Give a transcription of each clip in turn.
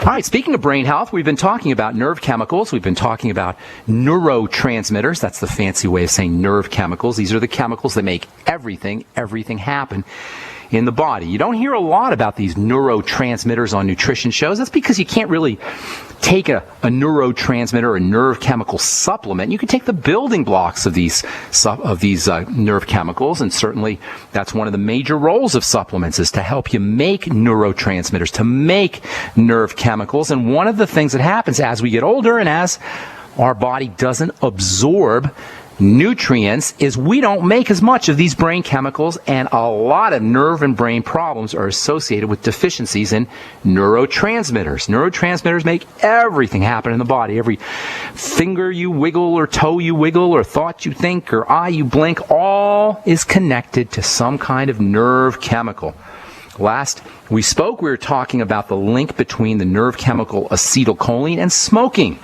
All right, speaking of brain health, we've been talking about nerve chemicals. We've been talking about neurotransmitters. That's the fancy way of saying nerve chemicals. These are the chemicals that make everything happen in the body. You don't hear a lot about these neurotransmitters on nutrition shows. That's because you can't really take a neurotransmitter or a nerve chemical supplement. You can take the building blocks of these nerve chemicals, and certainly that's one of the major roles of supplements, is to help you make neurotransmitters, to make nerve chemicals. And one of the things that happens as we get older and as our body doesn't absorb nutrients is we don't make as much of these brain chemicals, and a lot of nerve and brain problems are associated with deficiencies in neurotransmitters. Neurotransmitters make everything happen in the body. Every finger you wiggle or toe you wiggle or thought you think or eye you blink, all is connected to some kind of nerve chemical. Last we spoke, we were talking about the link between the nerve chemical acetylcholine and smoking.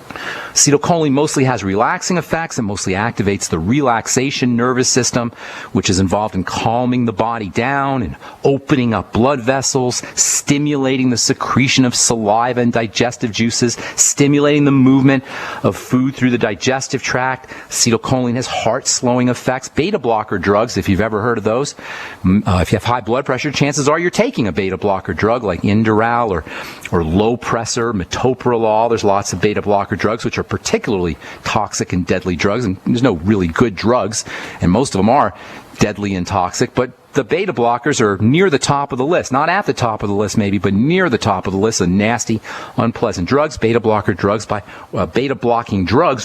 Acetylcholine mostly has relaxing effects and mostly activates the relaxation nervous system, which is involved in calming the body down and opening up blood vessels, stimulating the secretion of saliva and digestive juices, stimulating the movement of food through the digestive tract. Acetylcholine has heart-slowing effects. Beta blocker drugs, if you've ever heard of those, if you have high blood pressure, chances are you're taking a beta blocker drug like Inderal or Lopressor, metoprolol. There's lots of beta blocker drugs which are particularly toxic and deadly drugs, and there's no really good drugs, and most of them are deadly and toxic, but the beta blockers are near the top of the list. Not at the top of the list maybe, but near the top of the list of nasty, unpleasant drugs. Beta blocking drugs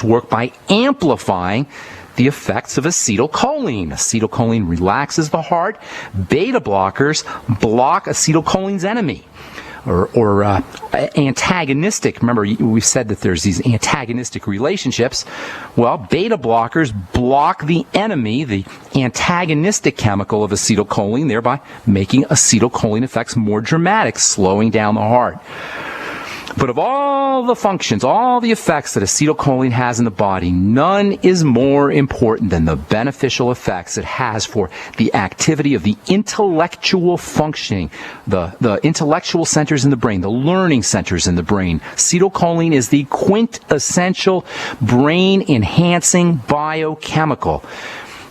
work by amplifying the effects of acetylcholine. Acetylcholine relaxes the heart. Beta blockers block acetylcholine's enemy. Or antagonistic. Remember, we've said that there's these antagonistic relationships. Well, beta blockers block the enemy, the antagonistic chemical of acetylcholine, thereby making acetylcholine effects more dramatic, slowing down the heart. But of all the functions, all the effects that acetylcholine has in the body, none is more important than the beneficial effects it has for the activity of the intellectual functioning, the intellectual centers in the brain, the learning centers in the brain. Acetylcholine is the quintessential brain-enhancing biochemical.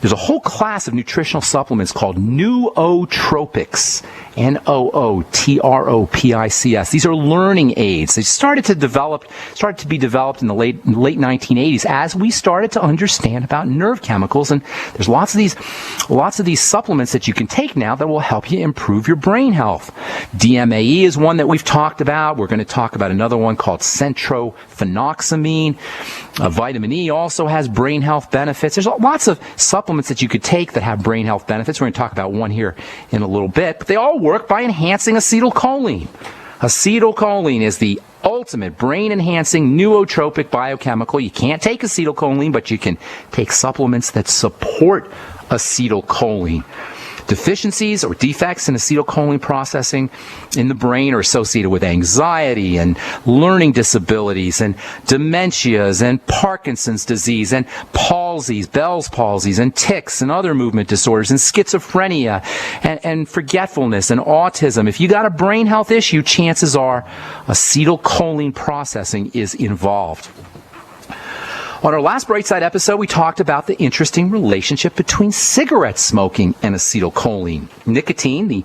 There's a whole class of nutritional supplements called nootropics, Nootropics. These are learning aids. They started to be developed in the late 1980s as we started to understand about nerve chemicals. And there's lots of these supplements that you can take now that will help you improve your brain health. DMAE is one that we've talked about. We're going to talk about another one called centrophenoxamine. Vitamin E also has brain health benefits. There's lots of supplements that you could take that have brain health benefits. We're going to talk about one here in a little bit, but they all work by enhancing acetylcholine. Acetylcholine is the ultimate brain-enhancing nootropic biochemical. You can't take acetylcholine, but you can take supplements that support acetylcholine. Deficiencies or defects in acetylcholine processing in the brain are associated with anxiety and learning disabilities and dementias and Parkinson's disease and palsies, Bell's palsies and tics and other movement disorders and schizophrenia and forgetfulness and autism. If you got a brain health issue, chances are acetylcholine processing is involved. On our last Bright Side episode, we talked about the interesting relationship between cigarette smoking and acetylcholine. Nicotine, the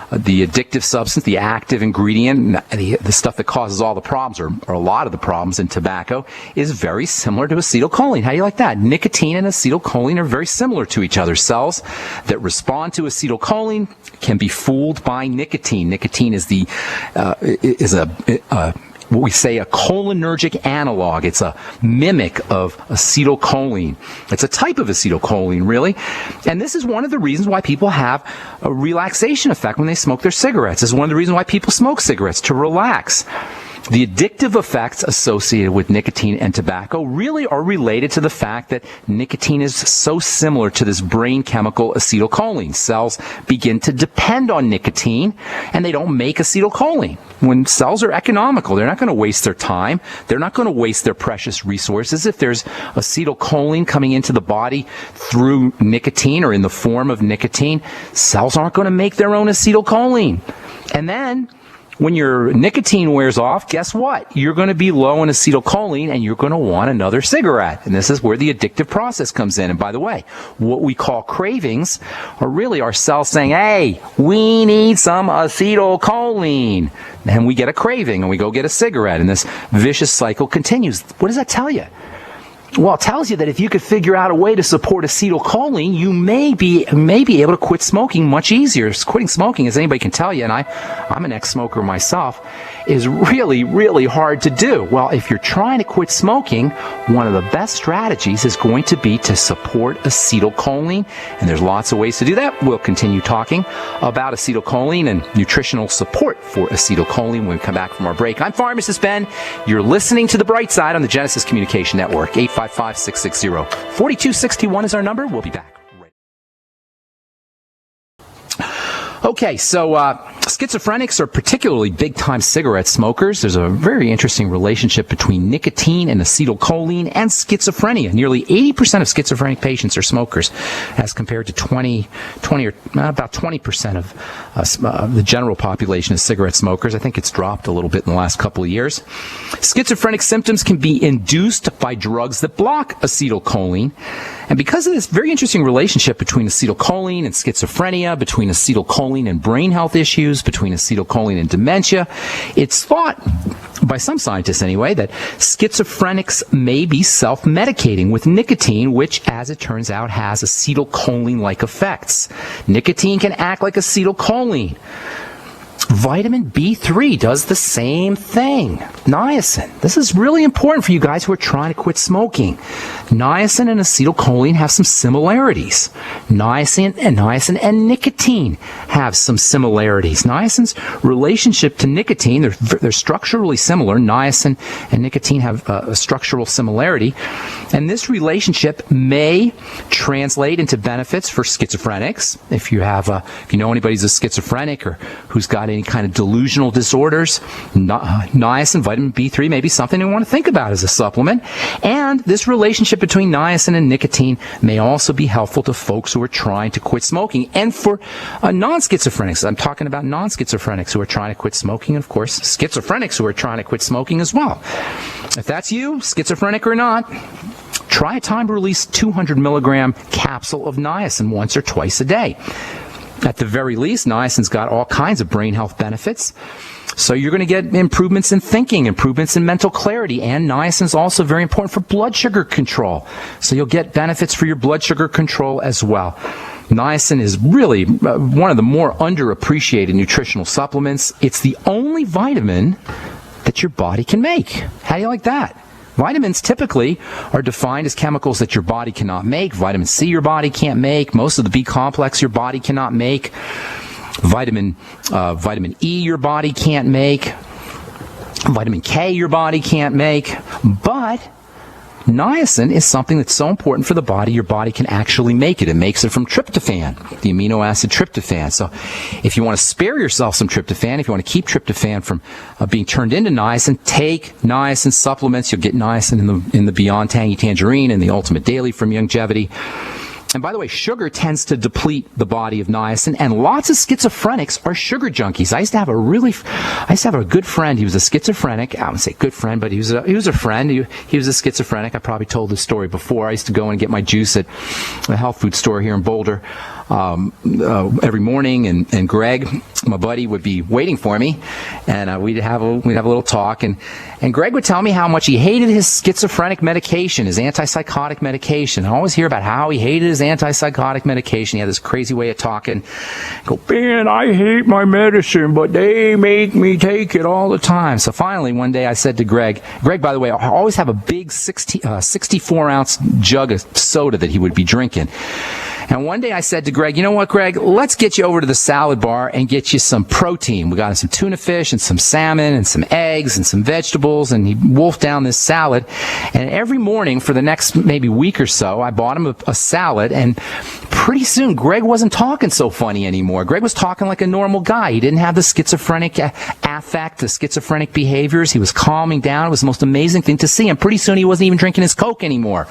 addictive substance, the active ingredient, the stuff that causes all the problems, or a lot of the problems in tobacco, is very similar to acetylcholine. How do you like that? Nicotine and acetylcholine are very similar to each other. Cells that respond to acetylcholine can be fooled by nicotine. Nicotine is what we say a cholinergic analog. It's a mimic of acetylcholine. It's a type of acetylcholine, really. And this is one of the reasons why people have a relaxation effect when they smoke their cigarettes. This is one of the reasons why people smoke cigarettes, to relax. The addictive effects associated with nicotine and tobacco really are related to the fact that nicotine is so similar to this brain chemical acetylcholine. Cells begin to depend on nicotine, and they don't make acetylcholine. When cells are economical, they're not going to waste their time. They're not going to waste their precious resources. If there's acetylcholine coming into the body through nicotine or in the form of nicotine, cells aren't going to make their own acetylcholine. And then when your nicotine wears off, guess what? You're going to be low in acetylcholine and you're going to want another cigarette. And this is where the addictive process comes in. And by the way, what we call cravings are really our cells saying, hey, we need some acetylcholine. And we get a craving and we go get a cigarette. And this vicious cycle continues. What does that tell you? Well, it tells you that if you could figure out a way to support acetylcholine, you may be able to quit smoking much easier. Quitting smoking, as anybody can tell you, and I'm an ex-smoker myself, is really, really hard to do. Well, if you're trying to quit smoking, one of the best strategies is going to be to support acetylcholine, and there's lots of ways to do that. We'll continue talking about acetylcholine and nutritional support for acetylcholine when we come back from our break. I'm Pharmacist Ben. You're listening to The Bright Side on the Genesis Communication Network. 855-660-4261 is our number. We'll be back. Okay, so schizophrenics are particularly big-time cigarette smokers. There's a very interesting relationship between nicotine and acetylcholine and schizophrenia. Nearly 80% of schizophrenic patients are smokers, as compared to about 20% of the general population is cigarette smokers. I think it's dropped a little bit in the last couple of years. Schizophrenic symptoms can be induced by drugs that block acetylcholine. And because of this very interesting relationship between acetylcholine and schizophrenia, between acetylcholine and brain health issues, between acetylcholine and dementia, it's thought, by some scientists anyway, that schizophrenics may be self-medicating with nicotine, which, as it turns out, has acetylcholine-like effects. Nicotine can act like acetylcholine. Vitamin B3 does the same thing. Niacin. This is really important for you guys who are trying to quit smoking. Niacin and acetylcholine have some similarities. Niacin and nicotine have some similarities. Niacin's relationship to nicotine, they're structurally similar. Niacin and nicotine have a structural similarity. And this relationship may translate into benefits for schizophrenics. If you know anybody who's a schizophrenic or who's got any kind of delusional disorders, niacin, vitamin B3 may be something you want to think about as a supplement. And this relationship between niacin and nicotine may also be helpful to folks who are trying to quit smoking. And for non-schizophrenics, I'm talking about non-schizophrenics who are trying to quit smoking, and of course, schizophrenics who are trying to quit smoking as well. If that's you, schizophrenic or not, try a time-release 200 milligram capsule of niacin once or twice a day. At the very least, niacin's got all kinds of brain health benefits. So you're going to get improvements in thinking, improvements in mental clarity, and niacin's also very important for blood sugar control. So you'll get benefits for your blood sugar control as well. Niacin is really one of the more underappreciated nutritional supplements. It's the only vitamin that your body can make. How do you like that? Vitamins typically are defined as chemicals that your body cannot make. Vitamin C your body can't make. Most of the B complex your body cannot make. Vitamin E your body can't make. Vitamin K your body can't make. But niacin is something that's so important for the body, your body can actually make it. It makes it from tryptophan, the amino acid tryptophan. So if you want to spare yourself some tryptophan, if you want to keep tryptophan from being turned into niacin, take niacin supplements. You'll get niacin in the Beyond Tangy Tangerine and the Ultimate Daily from Longevity. And by the way, sugar tends to deplete the body of niacin, and lots of schizophrenics are sugar junkies. I used to have a good friend. He was a schizophrenic. I wouldn't say good friend, but he was a friend. He was a schizophrenic. I probably told this story before. I used to go and get my juice at a health food store here in Boulder every morning, and Greg, my buddy, would be waiting for me, and we'd have a little talk, and Greg would tell me how much he hated his schizophrenic medication, his antipsychotic medication. I always hear about how he hated his antipsychotic medication. He had this crazy way of talking. Go, Ben, I hate my medicine, but they make me take it all the time. So finally, one day I said to Greg, by the way, I always have a big 64-ounce jug of soda that he would be drinking. And one day I said to Greg, you know what, Greg, let's get you over to the salad bar and get you some protein. We got him some tuna fish and some salmon and some eggs and some vegetables, and he wolfed down this salad. And every morning for the next maybe week or so, I bought him a salad, and pretty soon, Greg wasn't talking so funny anymore. Greg was talking like a normal guy. He didn't have the schizophrenic affect, the schizophrenic behaviors. He was calming down. It was the most amazing thing to see. And pretty soon, he wasn't even drinking his Coke anymore.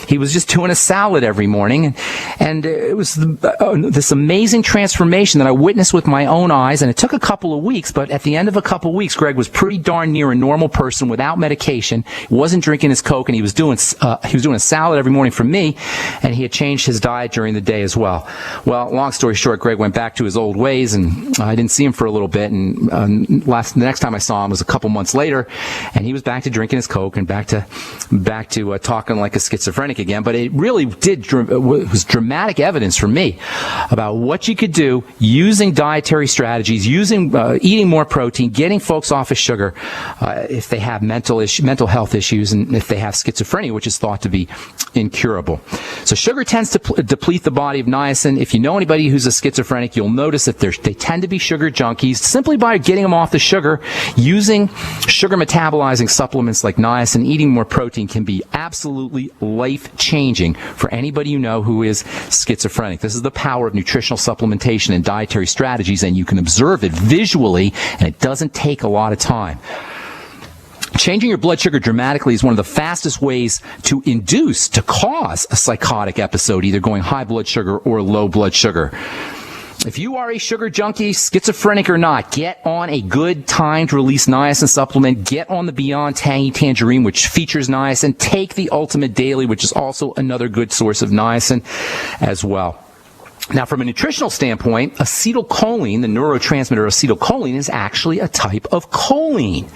He was just doing a salad every morning. And it was this amazing transformation that I witnessed with my own eyes. And it took a couple of weeks, but at the end of a couple of weeks, Greg was pretty darn near a normal person without medication. He wasn't drinking his Coke, and he was doing a salad every morning for me, and he had changed his diet during the day as well. Well, long story short, Greg went back to his old ways, and I didn't see him for a little bit. And the next time I saw him was a couple months later, and he was back to drinking his Coke and back to talking like a schizophrenic again. But it really was dramatic evidence for me about what you could do using dietary strategies, using eating more protein, getting folks off of sugar if they have mental health issues, and if they have schizophrenia, which is thought to be incurable. So sugar tends to deplete the body of niacin. If you know anybody who's a schizophrenic, you'll notice that they tend to be sugar junkies. Simply by getting them off the sugar, using sugar metabolizing supplements like niacin, eating more protein can be absolutely life-changing for anybody you know who is schizophrenic. This is the power of nutritional supplementation and dietary strategies, and you can observe it visually, and it doesn't take a lot of time. Changing your blood sugar dramatically is one of the fastest ways to cause a psychotic episode, either going high blood sugar or low blood sugar. If you are a sugar junkie, schizophrenic or not, get on a good timed release niacin supplement. Get on the Beyond Tangy Tangerine, which features niacin. Take the Ultimate Daily, which is also another good source of niacin as well. Now, from a nutritional standpoint, acetylcholine, the neurotransmitter acetylcholine, is actually a type of choline.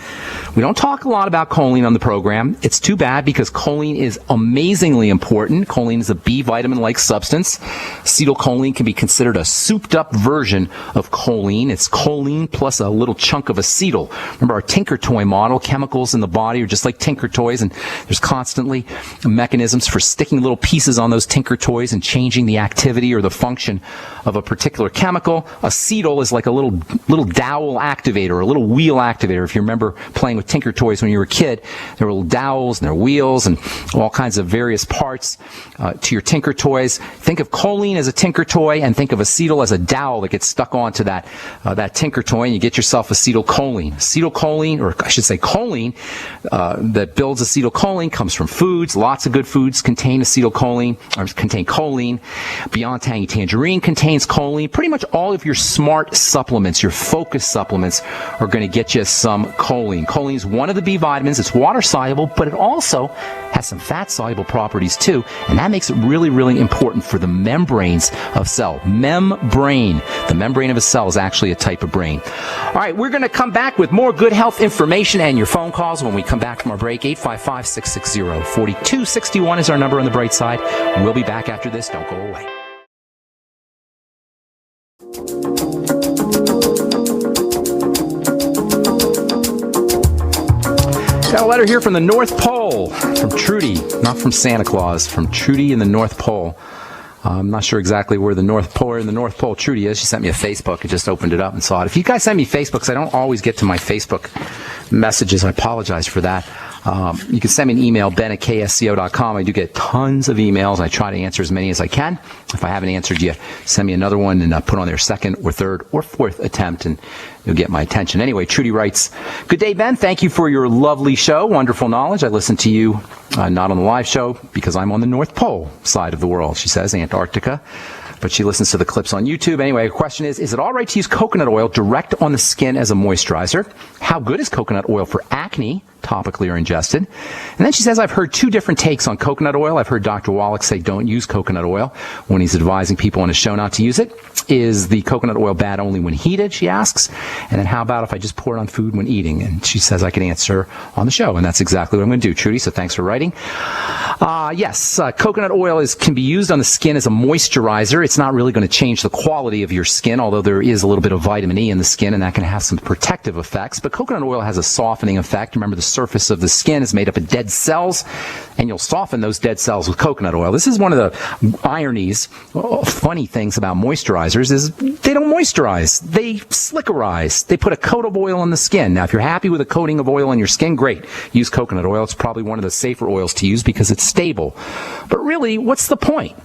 We don't talk a lot about choline on the program. It's too bad because choline is amazingly important. Choline is a B vitamin-like substance. Acetylcholine can be considered a souped-up version of choline. It's choline plus a little chunk of acetyl. Remember our Tinker Toy model? Chemicals in the body are just like Tinker Toys, and there's constantly mechanisms for sticking little pieces on those Tinker Toys and changing the activity or the function of a particular chemical. Acetyl is like a little dowel activator, a little wheel activator. If you remember playing with Tinker Toys when you were a kid, there were little dowels and there were wheels and all kinds of various parts to your Tinker Toys. Think of choline as a Tinker Toy and think of acetyl as a dowel that gets stuck onto that Tinker Toy, and you get yourself acetylcholine. Acetylcholine, or I should say choline, that builds acetylcholine comes from foods. Lots of good foods contain acetylcholine, or contain choline. Beyond Tangy Tangerine contains choline. Pretty much all of your smart supplements, your focus supplements, are going to get you some choline. Choline is one of the B vitamins. It's water soluble, but it also has some fat soluble properties too, and that makes it really, really important for the membranes of cell. Membrane. The membrane of a cell is actually a type of brain. All right, we're going to come back with more good health information and your phone calls when we come back from our break. 855-660-4261 is our number on the bright side. We'll be back after this. Don't go away. Got a letter here from the North Pole, from Trudy, not from Santa Claus, from Trudy in the North Pole. I'm not sure exactly where the North Pole Trudy is. She sent me a Facebook. I just opened it up and saw it. If you guys send me Facebooks, I don't always get to my Facebook messages. I apologize for that. You can send me an email, ben@ksco.com. I do get tons of emails. I try to answer as many as I can. If I haven't answered you, send me another one and put on their second or third or fourth attempt, and you'll get my attention. Anyway, Trudy writes, "Good day, Ben. Thank you for your lovely show. Wonderful knowledge. I listen to you not on the live show because I'm on the North Pole side of the world," she says, Antarctica. But she listens to the clips on YouTube. Anyway, her question is it all right to use coconut oil direct on the skin as a moisturizer? How good is coconut oil for acne, topically or ingested? And then she says, I've heard two different takes on coconut oil. I've heard Dr. Wallach say don't use coconut oil when he's advising people on his show not to use it. Is the coconut oil bad only when heated, she asks? And then how about if I just pour it on food when eating? And she says I can answer on the show. And that's exactly what I'm going to do, Trudy, so thanks for writing. Yes, coconut oil can be used on the skin as a moisturizer. It's not really going to change the quality of your skin, although there is a little bit of vitamin E in the skin, and that can have some protective effects. But coconut oil has a softening effect. Remember, the surface of the skin is made up of dead cells, and you'll soften those dead cells with coconut oil. This is one of the ironies, funny things about moisturizers is they don't moisturize. They slickerize. They put a coat of oil on the skin. Now, if you're happy with a coating of oil on your skin, great. Use coconut oil. It's probably one of the safer oils to use because it's stable. But really, what's the point?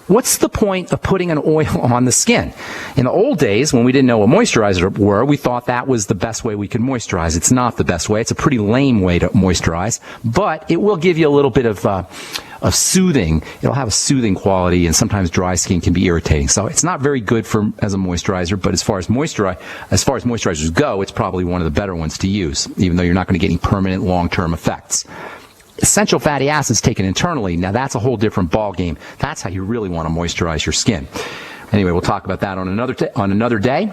what's the point of putting an oil on the skin? In the old days, when we didn't know what moisturizers were, we thought that was the best way we could moisturize. It's not the best way. It's a pretty lame way to moisturize, but it will give you a little bit of soothing. It'll have a soothing quality, and sometimes dry skin can be irritating. So it's not very good as a moisturizer, but as far as moisturizers go, it's probably one of the better ones to use, even though you're not going to get any permanent long-term effects. Essential fatty acids taken internally, now that's a whole different ball game. That's how you really want to moisturize your skin. Anyway, we'll talk about that on another day.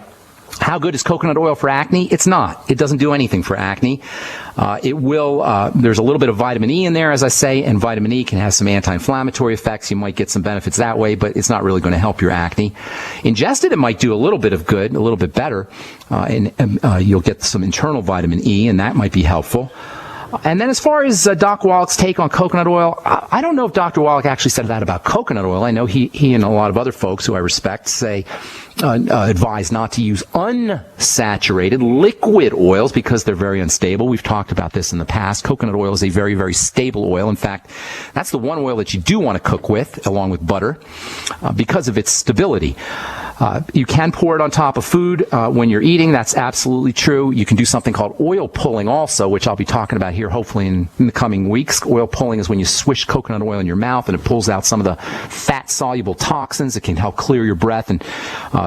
How good is coconut oil for acne? It's not. It doesn't do anything for acne. There's a little bit of vitamin E in there, as I say, and vitamin E can have some anti-inflammatory effects. You might get some benefits that way, but it's not really going to help your acne. Ingested, it might do a little bit of good, a little bit better, and you'll get some internal vitamin E, and that might be helpful. And then as far as Doc Wallach's take on coconut oil, I don't know if Dr. Wallach actually said that about coconut oil. I know he and a lot of other folks who I respect say advise not to use unsaturated liquid oils because they're very unstable. We've talked about this in the past. Coconut oil is a very, very stable oil. In fact, that's the one oil that you do want to cook with, along with butter, because of its stability. You can pour it on top of food when you're eating. That's absolutely true. You can do something called oil pulling also, which I'll be talking about here hopefully in the coming weeks. Oil pulling is when you swish coconut oil in your mouth and it pulls out some of the fat-soluble toxins. It can help clear your breath, and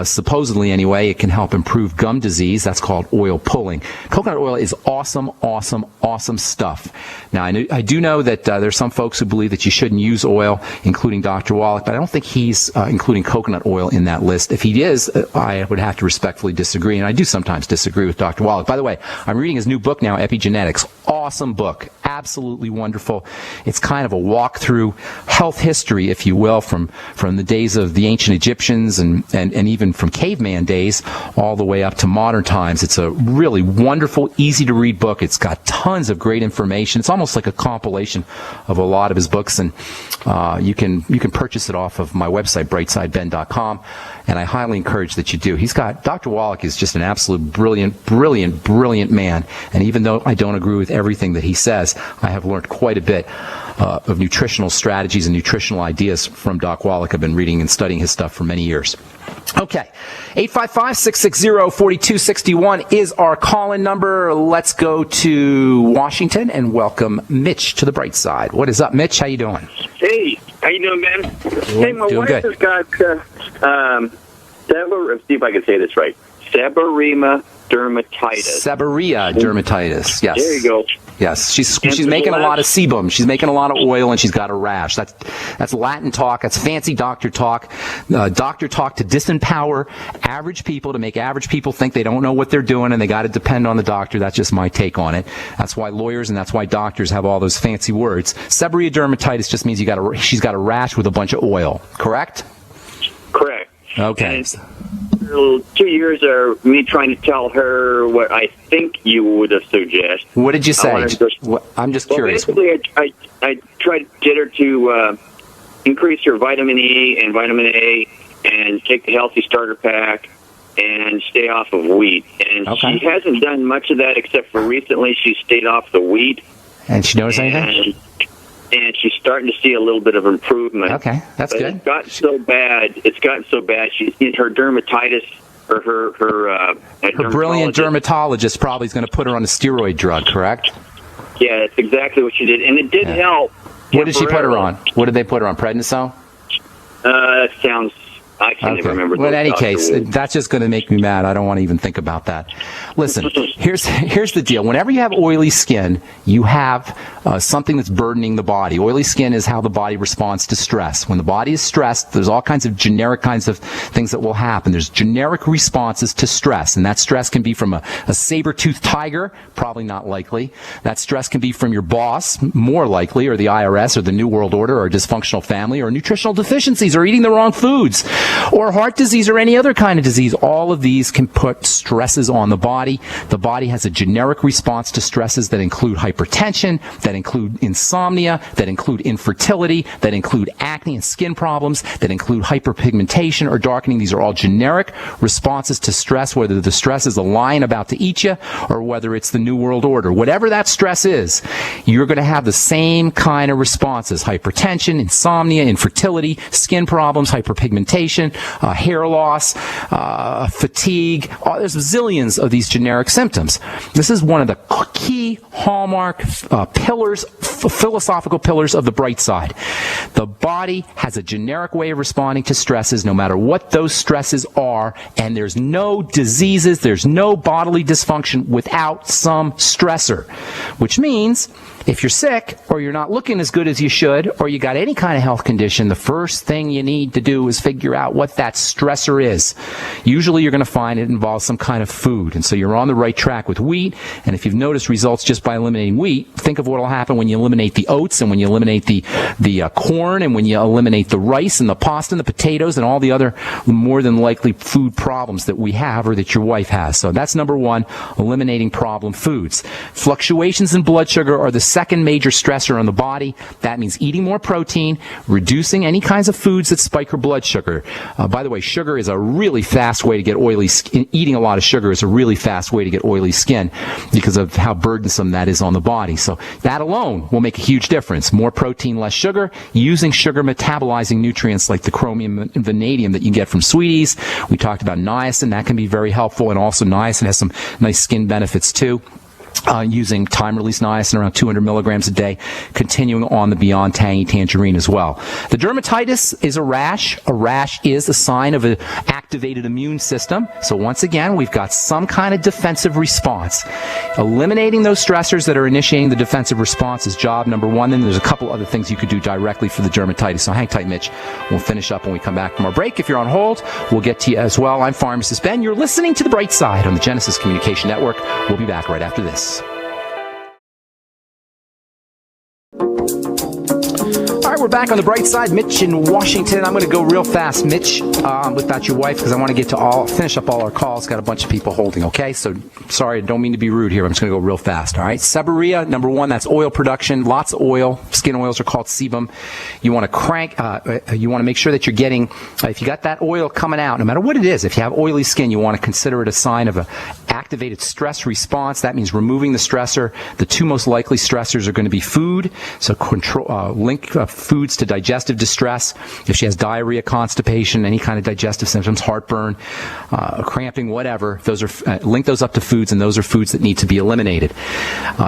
supposedly anyway, it can help improve gum disease. That's called oil pulling. Coconut oil is awesome, awesome, awesome stuff. Now, I do know that there's some folks who believe that you shouldn't use oil, including Dr. Wallach, but I don't think he's including coconut oil in that list. If he is, I would have to respectfully disagree, and I do sometimes disagree with Dr. Wallach. By the way, I'm reading his new book now, Epigenetics. Awesome book. Absolutely wonderful. It's kind of a walk through health history, if you will, from the days of the ancient Egyptians and even from caveman days all the way up to modern times. It's a really wonderful, easy to read book. It's got tons of great information. It's almost like a compilation of a lot of his books, and you can purchase it off of my website, brightsideben.com, and I highly encourage that you do. Dr. Wallach is just an absolute brilliant man, and even though I don't agree with everything that he says, I have learned quite a bit of nutritional strategies and nutritional ideas from Doc Wallach. I've been reading and studying his stuff for many years. Okay, 855-660-4261 is our call-in number. Let's go to Washington and welcome Mitch to the bright side. What is up, Mitch? How you doing? Hey, how you doing, man? Hey, my wife good. has got see if I can say this right. Seborrhoeic dermatitis. Seborrheic dermatitis. Yes. There you go. Yes, she's making a lot of sebum. She's making a lot of oil, and she's got a rash. That's Latin talk. That's fancy doctor talk. Doctor talk to disempower average people, to make average people think they don't know what they're doing and they got to depend on the doctor. That's just my take on it. That's why lawyers and that's why doctors have all those fancy words. Seborrheic dermatitis just means she's got a rash with a bunch of oil. Correct? Correct. Okay. And 2 years of me trying to tell her what I think you would have suggested. What did you say? I'm just curious. Basically, I tried to get her to increase her vitamin E and vitamin A and take the Healthy Starter Pack and stay off of wheat. And she hasn't done much of that except for recently she stayed off the wheat. And she noticed anything? And she's starting to see a little bit of improvement. Okay, that's good. It's gotten so bad. She's in her dermatitis, or her brilliant dermatologist probably is going to put her on a steroid drug, correct? Yeah, that's exactly what she did, and it did help. What did she put her on? What did they put her on? Prednisone? I can't even remember. Well, in any case, that's just going to make me mad. I don't want to even think about that. Listen, here's the deal. Whenever you have oily skin, you have something that's burdening the body. Oily skin is how the body responds to stress. When the body is stressed, there's all kinds of generic kinds of things that will happen. There's generic responses to stress, and that stress can be from a saber-toothed tiger, probably not likely. That stress can be from your boss, more likely, or the IRS, or the New World Order, or a dysfunctional family, or nutritional deficiencies, or eating the wrong foods. or heart disease or any other kind of disease. All of these can put stresses on the body. The body has a generic response to stresses that include hypertension, that include insomnia, that include infertility, that include acne and skin problems, that include hyperpigmentation or darkening. These are all generic responses to stress, whether the stress is a lion about to eat you or whether it's the New World Order. Whatever that stress is, you're going to have the same kind of responses: hypertension, insomnia, infertility, skin problems, hyperpigmentation, hair loss, fatigue. There's zillions of these generic symptoms. This is one of the key hallmark pillars, philosophical pillars of the bright side. The body has a generic way of responding to stresses, no matter what those stresses are, and there's no diseases, there's no bodily dysfunction without some stressor, which means if you're sick or you're not looking as good as you should or you got any kind of health condition, the first thing you need to do is figure out what that stressor is. Usually you're going to find it involves some kind of food, and so you're on the right track with wheat. And if you've noticed results just by eliminating wheat, think of what will happen when you eliminate the oats and when you eliminate the corn and when you eliminate the rice and the pasta and the potatoes and all the other more than likely food problems that we have or that your wife has. So that's number one, eliminating problem foods. Fluctuations in blood sugar are the second major stressor on the body. That means eating more protein, reducing any kinds of foods that spike your blood sugar. By the way, sugar is a really fast way to get oily skin. Eating a lot of sugar is a really fast way to get oily skin because of how burdensome that is on the body. So that alone will make a huge difference. More protein, less sugar. Using sugar metabolizing nutrients like the chromium and vanadium that you get from sweeties. We talked about niacin. That can be very helpful, and also niacin has some nice skin benefits too. Using time-release niacin around 200 milligrams a day, continuing on the Beyond Tangy Tangerine as well. The dermatitis is a rash. A rash is a sign of an activated immune system. So once again, we've got some kind of defensive response. Eliminating those stressors that are initiating the defensive response is job number one. Then there's a couple other things you could do directly for the dermatitis. So hang tight, Mitch. We'll finish up when we come back from our break. If you're on hold, we'll get to you as well. I'm Pharmacist Ben. You're listening to The Bright Side on the Genesis Communication Network. We'll be back right after this. All right, we're back on the bright side. Mitch in Washington. I'm going to go real fast, Mitch, without your wife, because I want to get to finish up all our calls. Got a bunch of people holding, okay? So, sorry, I don't mean to be rude here. I'm just going to go real fast, all right? Seborrhoeic, number one, that's oil production. Lots of oil. Skin oils are called sebum. You want to you want to make sure that you're getting, if you got that oil coming out, no matter what it is, if you have oily skin, you want to consider it a sign of an activated stress response. That means removing the stressor. The two most likely stressors are going to be food, so link foods to digestive distress. If she has diarrhea, constipation, any kind of digestive symptoms, heartburn, cramping, whatever, those are link those up to foods, and those are foods that need to be eliminated.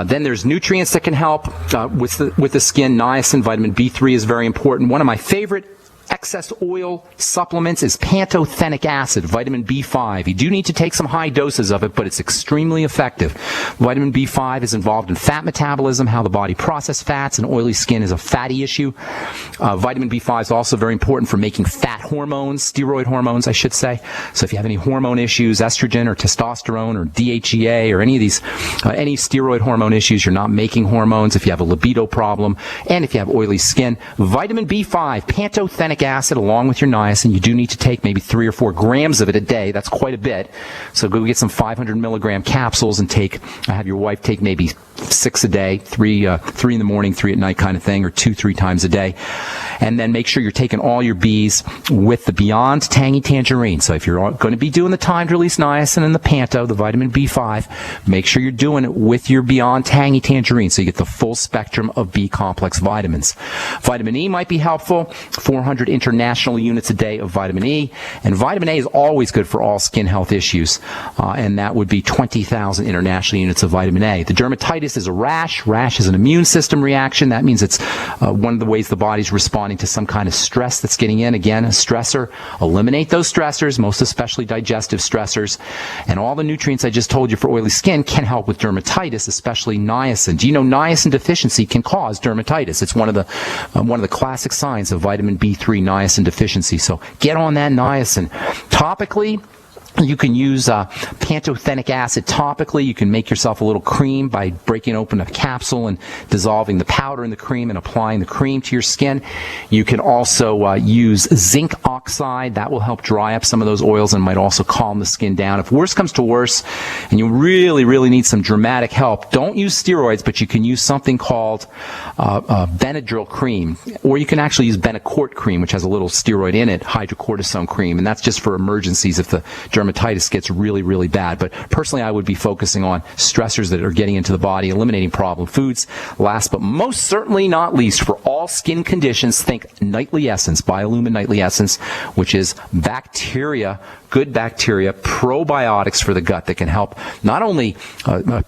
Then there's nutrients that can help with the skin. Niacin, vitamin B3 is very important. One of my favorite excess oil supplements is pantothenic acid, vitamin B5. You do need to take some high doses of it, but it's extremely effective. Vitamin B5 is involved in fat metabolism, how the body processes fats, and oily skin is a fatty issue. Vitamin B5 is also very important for making fat hormones, steroid hormones, I should say. So if you have any hormone issues, estrogen or testosterone or DHEA or any of these, any steroid hormone issues, you're not making hormones, if you have a libido problem, and if you have oily skin, vitamin B5, pantothenic acid along with your niacin. You do need to take maybe 3 or 4 grams of it a day. That's quite a bit. So go get some 500 milligram capsules and have your wife take maybe 6 a day, 3 in the morning, 3 at night kind of thing, or 2-3 times a day. And then make sure you're taking all your Bs with the Beyond Tangy Tangerine. So if you're going to be doing the timed release niacin and the panto, the vitamin B5, make sure you're doing it with your Beyond Tangy Tangerine so you get the full spectrum of B complex vitamins. Vitamin E might be helpful, 400 international units a day of vitamin E. And vitamin A is always good for all skin health issues, and that would be 20,000 international units of vitamin A. The dermatitis is a rash. Rash is an immune system reaction. That means it's one of the ways the body's responding to some kind of stress that's getting in. Again, a stressor. Eliminate those stressors, most especially digestive stressors. And all the nutrients I just told you for oily skin can help with dermatitis, especially niacin. Do you know niacin deficiency can cause dermatitis? It's one of the classic signs of vitamin B3 niacin deficiency. So get on that niacin. Topically, You can use pantothenic acid topically. You can make yourself a little cream by breaking open a capsule and dissolving the powder in the cream and applying the cream to your skin. You can also use zinc oxide. That will help dry up some of those oils and might also calm the skin down. If worse comes to worse and you really, really need some dramatic help, don't use steroids, but you can use something called Benadryl cream, or you can actually use Benacort cream, which has a little steroid in it, hydrocortisone cream, and that's just for emergencies if the dermatitis gets really, really bad. But personally, I would be focusing on stressors that are getting into the body, eliminating problem foods. Last but most certainly not least, for all skin conditions, think Nightly Essence, Biolumin Nightly Essence, which is bacteria, good bacteria, probiotics for the gut that can help not only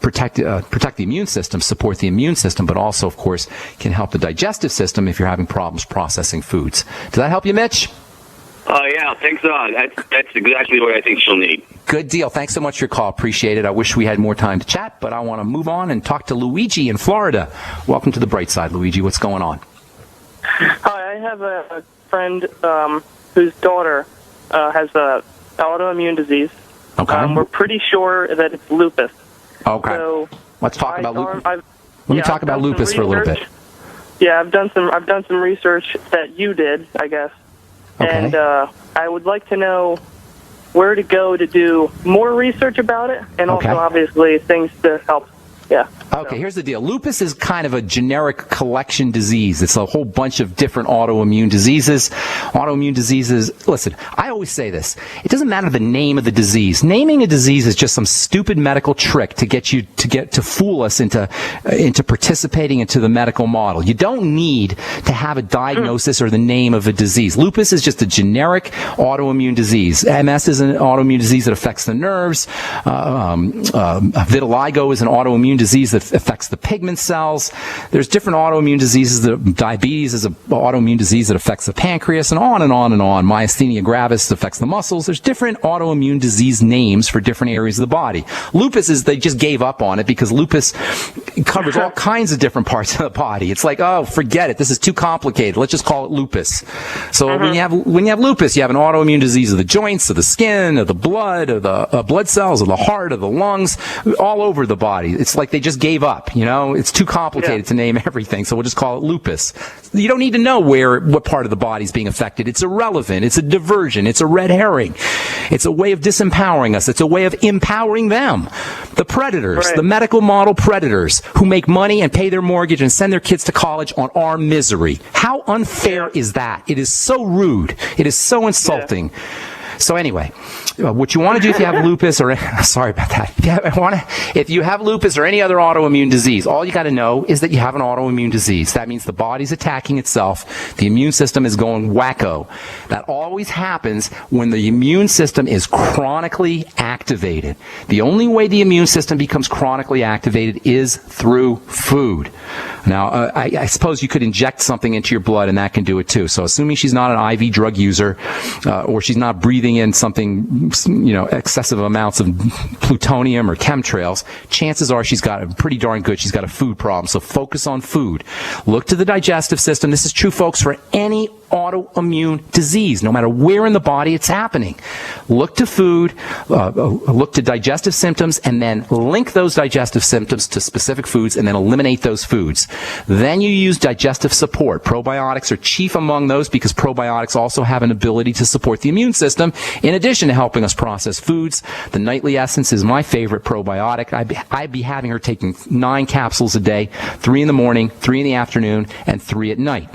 protect the immune system, support the immune system, but also, of course, can help the digestive system if you're having problems processing foods. Does that help you, Mitch? Yeah, thanks a lot. That's exactly what I think she'll need. Good deal. Thanks so much for your call. Appreciate it. I wish we had more time to chat, but I want to move on and talk to Luigi in Florida. Welcome to the bright side, Luigi. What's going on? Hi, I have a friend whose daughter has an autoimmune disease. Okay. We're pretty sure that it's lupus. Okay. So let's talk about lupus. Let me talk about lupus for a little bit. Yeah, I've done some research that you did, I guess. Okay. And I would like to know where to go to do more research about it, and also, obviously, things to help. Yeah. Okay, here's the deal. Lupus is kind of a generic collection disease. It's a whole bunch of different autoimmune diseases. Autoimmune diseases, listen, I always say this. It doesn't matter the name of the disease. Naming a disease is just some stupid medical trick to get to fool us into participating into the medical model. You don't need to have a diagnosis or the name of a disease. Lupus is just a generic autoimmune disease. MS is an autoimmune disease that affects the nerves. Vitiligo is an autoimmune disease that affects the pigment cells. There's different autoimmune diseases. Diabetes is an autoimmune disease that affects the pancreas, and on and on and on. Myasthenia gravis affects the muscles. There's different autoimmune disease names for different areas of the body. Lupus is, they just gave up on it because lupus covers all kinds of different parts of the body. It's like, oh, forget it. This is too complicated. Let's just call it lupus. So when you have lupus, you have an autoimmune disease of the joints, of the skin, of the blood, of the blood cells, of the heart, of the lungs, all over the body. It's like they just gave up, you know? It's too complicated to name everything, so we'll just call it lupus. You don't need to know what part of the body is being affected. It's irrelevant. It's a diversion. It's a red herring. It's a way of disempowering us. It's a way of empowering them. The predators, the medical model predators who make money and pay their mortgage and send their kids to college on our misery. How unfair is that? It is so rude. It is so insulting. So anyway, what you want to do if you have lupus or, sorry about that, if you have lupus or any other autoimmune disease, all you got to know is that you have an autoimmune disease. That means the body's attacking itself. The immune system is going wacko. That always happens when the immune system is chronically activated. The only way the immune system becomes chronically activated is through food. Now, I suppose you could inject something into your blood and that can do it too. So assuming she's not an IV drug user or she's not breathing in something, excessive amounts of plutonium or chemtrails, chances are she's got she's got a food problem. So focus on food. Look to the digestive system. This is true, folks, for any autoimmune disease, no matter where in the body it's happening. Look to food, look to digestive symptoms, and then link those digestive symptoms to specific foods, and then eliminate those foods. Then you use digestive support. Probiotics are chief among those because probiotics also have an ability to support the immune system in addition to helping us process foods. The Nightly Essence is my favorite probiotic. I'd be having her taking 9 capsules a day, 3 in the morning, 3 in the afternoon, and 3 at night.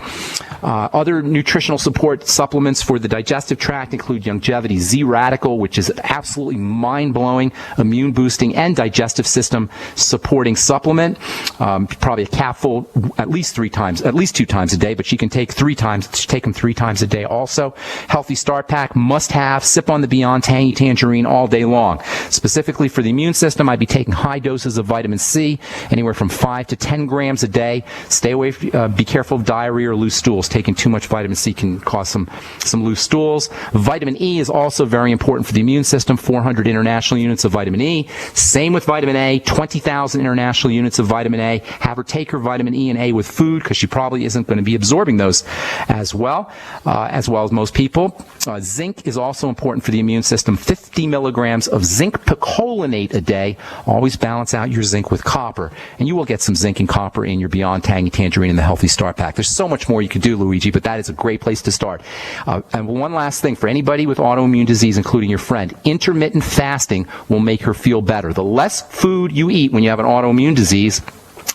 Other nutritional support supplements for the digestive tract include Longevity Z-Radical, which is an absolutely mind-blowing, immune-boosting, and digestive system-supporting supplement. Probably a capful at least 2 times a day, but she can take 3 times. Take them 3 times a day also. Healthy Start Pack, must-have. Sip on the Beyond Tangy Tangerine all day long. Specifically for the immune system, I'd be taking high doses of vitamin C, anywhere from 5 to 10 grams a day. Stay away. Be careful of diarrhea or loose stools. Taking too much vitamin C can cause some loose stools. Vitamin E is also very important for the immune system. 400 international units of vitamin E. Same with vitamin A. 20,000 international units of vitamin A. Have her take her vitamin E and A with food because she probably isn't going to be absorbing those as well as most people. Zinc is also important for the immune system. 50 milligrams of zinc picolinate a day. Always balance out your zinc with copper, and you will get some zinc and copper in your Beyond Tangy Tangerine and the Healthy Start Pack. There's so much more you could do, Luigi, but that is a great place to start. And one last thing, for anybody with autoimmune disease, including your friend, intermittent fasting will make her feel better. The less food you eat when you have an autoimmune disease,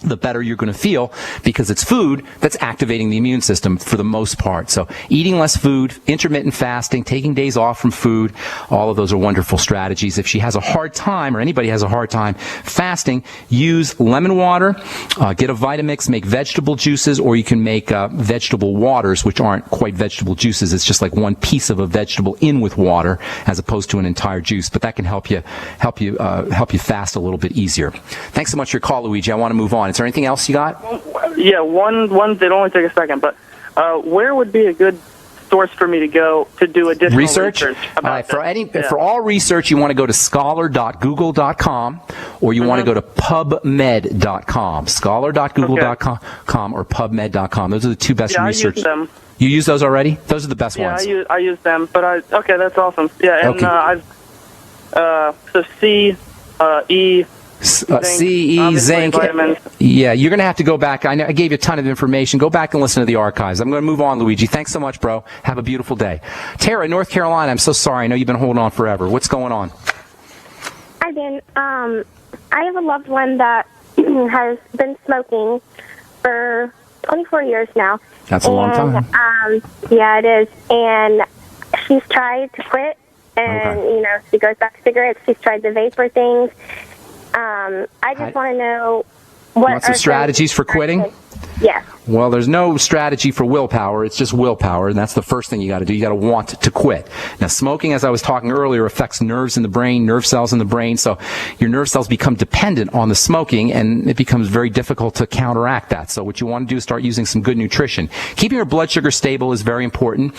the better you're going to feel, because it's food that's activating the immune system for the most part. So eating less food, intermittent fasting, taking days off from food, all of those are wonderful strategies. If she has a hard time, or anybody has a hard time fasting, use lemon water, get a Vitamix, make vegetable juices, or you can make vegetable waters, which aren't quite vegetable juices. It's just like one piece of a vegetable in with water as opposed to an entire juice. But that can help you fast a little bit easier. Thanks so much for your call, Luigi. I want to move on. Is there anything else you got? Yeah, one did only take a second, but where would be a good source for me to go to do additional research about for all research, you want to go to scholar.google.com, or you want to go to pubmed.com. Scholar.google.com or pubmed.com. Those are the two best research. I use them. You use those already? Those are the best ones. Yeah, I use them, but okay, that's awesome. Yeah, and so C, E. CE, zinc. Vitamins. Yeah, you're going to have to go back. I gave you a ton of information. Go back and listen to the archives. I'm going to move on, Luigi. Thanks so much, bro. Have a beautiful day. Tara, North Carolina, I'm so sorry. I know you've been holding on forever. What's going on? I've been, I have a loved one that has been smoking for 24 years now. That's a long time. Yeah, it is. And she's tried to quit, and, she goes back to cigarettes. She's tried the vapor things. I just want to know what are strategies for quitting? Yes. Well, there's no strategy for willpower. It's just willpower, and that's the first thing you got to do. You got to want to quit. Now, smoking, as I was talking earlier, affects nerves in the brain, nerve cells in the brain, so your nerve cells become dependent on the smoking, and it becomes very difficult to counteract that. So what you want to do is start using some good nutrition. Keeping your blood sugar stable is very important.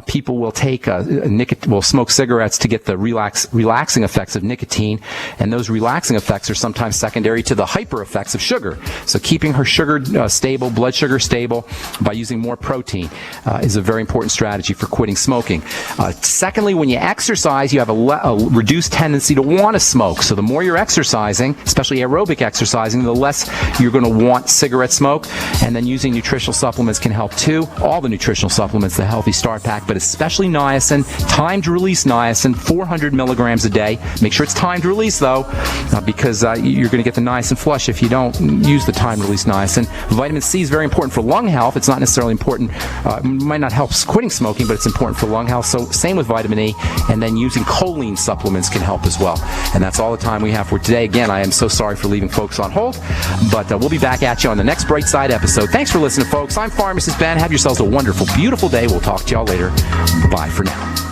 People will take will smoke cigarettes to get the relaxing effects of nicotine, and those relaxing effects are sometimes secondary to the hyper effects of sugar. So keeping her sugar stable, blood sugar stable, by using more protein is a very important strategy for quitting smoking. Secondly, when you exercise, you have a reduced tendency to want to smoke. So the more you're exercising, especially aerobic exercising, the less you're going to want cigarette smoke. And then using nutritional supplements can help too. All the nutritional supplements, the Healthy Start Pack, but especially niacin, timed release niacin, 400 milligrams a day. Make sure it's timed release though, because you're going to get the niacin flush if you don't use the timed release niacin. Vitamin C is very important for lung health. It's not necessarily important, might not help quitting smoking, but it's important for lung health. So same with vitamin E, and then using choline supplements can help as well. And that's all the time we have for today. Again, I am so sorry for leaving folks on hold, but we'll be back at you on the next Bright Side episode. Thanks for listening, folks. I'm Pharmacist Ben. Have yourselves a wonderful, beautiful day. We'll talk to y'all later. Bye for now.